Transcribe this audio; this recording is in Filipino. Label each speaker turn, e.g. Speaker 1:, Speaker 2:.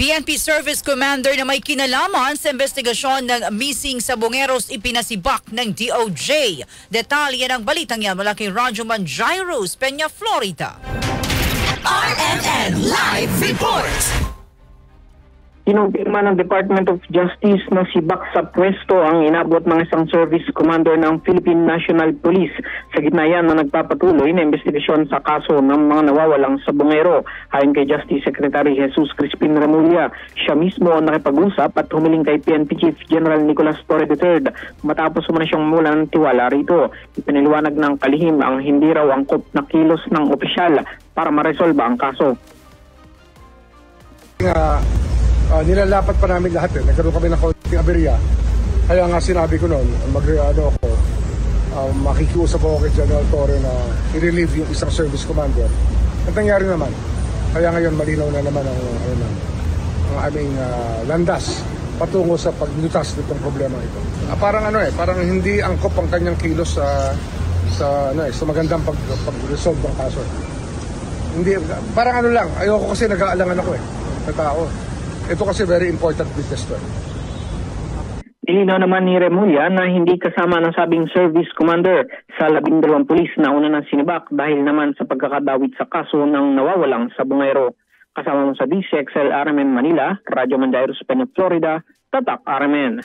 Speaker 1: PNP Service Commander na may kinalaman sa investigasyon ng missing sabongeros ipinasibak ng DOJ. Detalye ng balitang yan mula kay Rajuman Jairus, Peña, Florida.
Speaker 2: RMN Live Report!
Speaker 3: Kinumpirma ng Department of Justice na si sa pwesto ang inabot ng isang service commander ng Philippine National Police sa gitna yan na nagpapatuloy na investigasyon sa kaso ng mga nawawalang sabongero. Ayon kay Justice Secretary Jesus Crispin Remulla, siya mismo ang nakipag-usap at humiling kay PNP Chief General Nicolas Torre III matapos umana siyang mula ng tiwala rito. Ipiniliwanag ng kalihim ang hindi raw angkop na kilos ng opisyal para maresolba ang kaso.
Speaker 4: Nilalapat pa namin lahat Nagkaroon kami ng konting aberya. Kaya nga sinabi ko noon, makikiusap ako kay General Torre na i-relieve yung isang service commander. At nangyari naman. Kaya ngayon malinaw na naman ang aming landas patungo sa paglutas nitong problema ito. Parang parang hindi angkop ang kanyang kilos sa magandang pag-resolve ng kaso. Hindi, parang lang, ayoko kasi nag-aalangan ako na tao. Ito kasi very important business to.
Speaker 3: Ilinaw naman ni Remulla na hindi kasama ng sabing service commander sa 12 pulis na una ng sinibak dahil naman sa pagkakadawit sa kaso ng nawawalang sabongero. Kasama mo sa DCXL RMN Manila, Radyo Mandairo sa Peña, Florida, Tatak RMN.